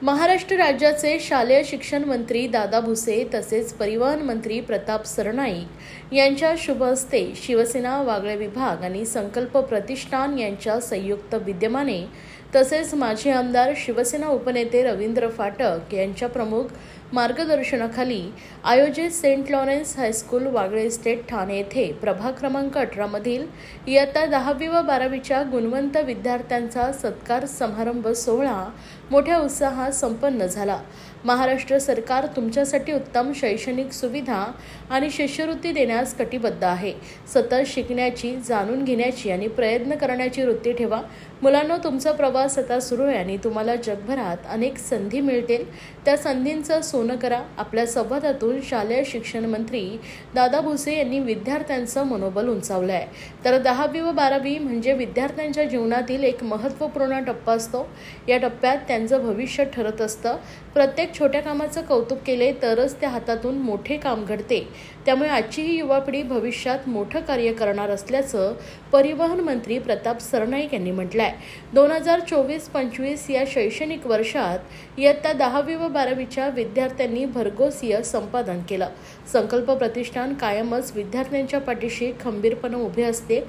महाराष्ट्र राज्याचे शालेय शिक्षण मंत्री दादा भुसे तसेच परिवहन मंत्री प्रताप सरनाईक यांच्या शुभ हस्ते शिवसेना वागळे विभाग आणि संकल्प प्रतिष्ठान यांच्या संयुक्त विद्यमाने तसेच माजी आमदार शिवसेना उपनेते रवींद्र फाटक यांच्या प्रमुख मार्गदर्शनाखाली आयोजित Saint Lawrence high school Wagle estate Thane येथे प्रभाग क्रमांक 18 मधील इयत्ता 10वी व 12वीच्या गुणवंत विद्यार्थ्यांचा सत्कार समारंभ सोहळा मोठ्या उत्साहात संपन्न झाला। महाराष्ट्र सरकार तुमच्यासाठी उत्तम शैक्षणिक सुविधा आणि शिष्यवृत्ती देण्यास कटिबद्ध आहे। सतत शिकण्याची, जाणून घेण्याची आणि प्रयत्न करण्याची वृत्ती ठेवा। मुलांनो, तुमचा प्रवास आता सुरू आहे आणि तुम्हाला जगभरात अनेक संधी मिळतील। त्या संधींचं सोनं करा। आपल्या संवादातून शालेय शिक्षण मंत्री दादा भुसे यांनी विद्यार्थ्यांचं मनोबल उंचावलं आहे। तर 10वी व 12वी म्हणजे विद्यार्थ्यांच्या जीवनातील एक महत्त्वपूर्ण टप्पा असतो। या टप्प्यात त्यांचं भविष्य ठरत असतं। प्रत्येक छोट्या कामाचं कौतुक केले तरच त्या हातातून मोठे काम घडते। त्यामुळे आजची ही युवा पिढी भविष्यात मोठं कार्य करणार असल्याचं परिवहन मंत्री प्रताप सरनाईक यांनी म्हटलं आहे। 2024-25 या शैक्षणिक वर्षात इयत्ता 10वी व 12वीच्या विद्यार्थ्यांनी भरघोस यश संपादन केलं। संकल्प प्रतिष्ठान कायमच विद्यार्थ्यांच्या पाठीशी खंबीरपणे उभे असते।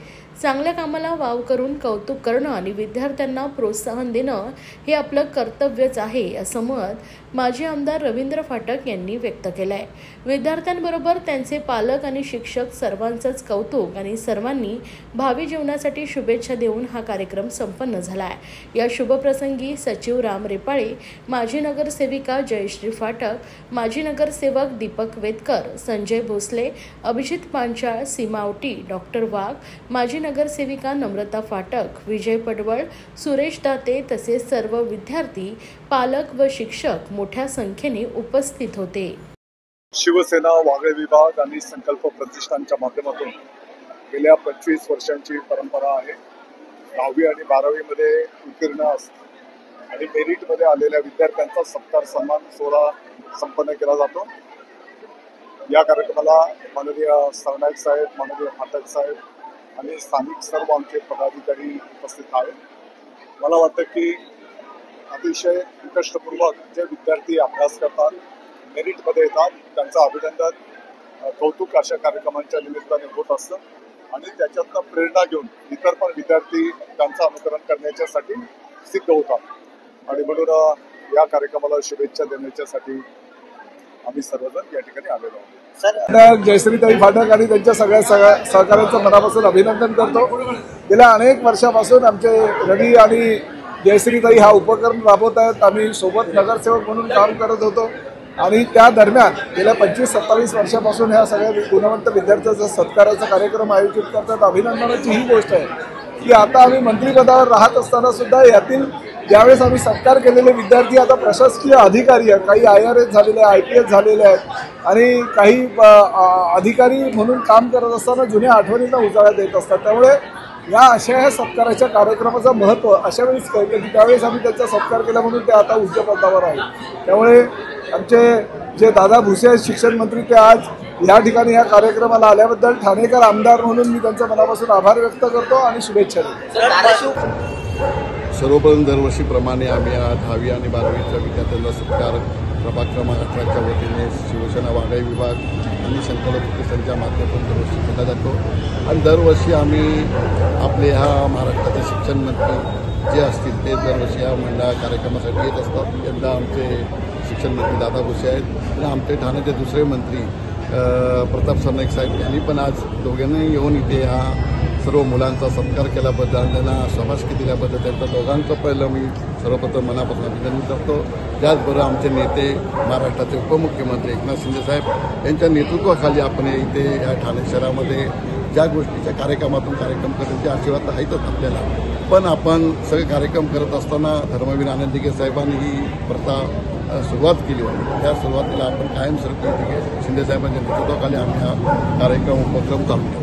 चांगल्या कामाला वाव करून कौतुक करणं आणि विद्यार्थ्यांना प्रोत्साहन देणं हे आपलं कर्तव्यच आहे, असं मत माजी आमदार रवींद्र फाटक यांनी व्यक्त केलं आहे। विद्यार्थ्यांबरोबर त्यांचे पालक आणि शिक्षक सर्वांचंच कौतुक आणि सर्वांनी भावी जीवनासाठी शुभेच्छा देऊन हा कार्यक्रम संपन्न झाला आहे। या शुभप्रसंगी सचिव राम रेपाळे, माजी नगरसेविका जयश्री फाटक, माजी नगरसेवक दीपक वेदकर, संजय भोसले, अभिजित पांचाळ, सीमा ओटी, डॉक्टर वाघ, माजी नगरसेविका नम्रता फाटक, विजय पडवळ, सुरेश दाते तसेच सर्व विद्यार्थी, पालक व शिक्षक मोठ्या संख्येने उपस्थित होते। शिवसेना वागळे विभाग आणि संकल्प प्रतिष्ठानच्या माध्यमातून गेल्या 25 वर्षांची परंपरा आहे। 10वी आणि 12वी मध्ये उत्तीर्ण आणि मेरिट मध्ये आलेल्या विद्यार्थ्यांचा सत्कार सन्मान सोहळा संपन्न केला जातो। या कार्यक्रमाला माननीय सरनाईक साहेब, माननीय फाटक साहेब आणि स्थानिक सर्व आमचे पदाधिकारी उपस्थित आहेत। मला वाटतं की अतिशय कष्टपूर्वक जे विद्यार्थी अभ्यास करतात, मेरिटमध्ये येतात, त्यांचं अभिनंदन, कौतुक अशा कार्यक्रमांच्या निमित्ताने होत असतं आणि त्याच्यातनं प्रेरणा घेऊन इतर पण विद्यार्थी त्यांचं अनुकरण करण्याच्यासाठी सिद्ध होतात आणि म्हणून या कार्यक्रमाला शुभेच्छा देण्याच्यासाठी आम्ही सर्वजण या ठिकाणी आलेलो आहोत। जयश्रीताई फाटक आणि त्यांच्या सगळ्या सहकार्यांचं मनापासून अभिनंदन करतो। गेल्या अनेक वर्षापासून आमचे रवी आणि जयश्रीताई हा उपक्रम राबवत आहेत। आम्ही सोबत नगरसेवक म्हणून काम करत होतो आणि त्या दरम्यान गेल्या 25-27 वर्षापासून ह्या सगळ्या गुणवंत विद्यार्थ्यांचा सत्काराचा कार्यक्रम आयोजित करतात। अभिनंदनाची ही गोष्ट आहे की आता आम्ही मंत्रिपदावर राहत असताना सुद्धा यातील ज्यावेळेस आम्ही सत्कार केलेले विद्यार्थी आता प्रशासकीय अधिकारी आहेत, काही IRS झालेले, IPS झालेले आहेत आणि काही अधिकारी म्हणून काम करत असताना जुन्या आठवणींना उजाळा देत असतात। त्यामुळे या अशा ह्या सत्काराच्या कार्यक्रमाचं महत्त्व अशा वेळेस कळतं की त्यावेळेस आम्ही त्यांचा सत्कार केला म्हणून ते आता उच्च पदावर आहेत। त्यामुळे आमचे जे दादा भुसे आहेत शिक्षण मंत्री, ते आज या ठिकाणी या कार्यक्रमाला आल्याबद्दल ठाणेकर आमदार म्हणून मी त्यांच्या मनापासून आभार व्यक्त करतो आणि शुभेच्छा देतो। सर्वप्रथम दरवर्षीप्रमाणे आम्ही 10वी आणि 12वीच्या विद्यार्थ्यांचा सत्कार प्रभाग क्रमांक 18च्या वतीने शिवसेना वागळे विभाग आणि संकल्प प्रतिष्ठानच्या माध्यमातून दरवर्षी केला जातो आणि दरवर्षी आम्ही आपले ह्या महाराष्ट्राचे शिक्षण मंत्री जे असतील ते दरवर्षी ह्या मंडळा कार्यक्रमासाठी येत असतात। यंदा आमचे शिक्षण मंत्री दादा भुसे आहेत आणि आमचे ठाण्याचे दुसरे मंत्री प्रताप सरनाईक साहेब यांनी पण आज दोघांनी येऊन इथे ह्या सर्व मुलांचा सत्कार केल्याबद्दल आणि त्यांना शाबासकी दिल्याबद्दल त्यांच्या दोघांचं पहिलं मी सर्वप्रथम मनापासून अभिनंदन करतो। त्याचबरोबर आमचे नेते महाराष्ट्राचे उपमुख्यमंत्री एकनाथ शिंदे साहेब यांच्या नेतृत्वाखाली आपण इथे या ठाणे शहरामध्ये ज्या गोष्टीच्या कार्यक्रमातून कार्यक्रम करण्याचे आशीर्वाद तर आहेतच आपल्याला, पण आपण सगळे कार्यक्रम करत असताना धर्मवीर आनंद दिघे साहेबांनी ही प्रथा सुरुवात केली होती। त्या सुरुवातीला आपण कायमस्वरूपी शिंदे साहेबांच्या नेतृत्वाखाली आम्ही हा कार्यक्रम उपक्रम चालू केला।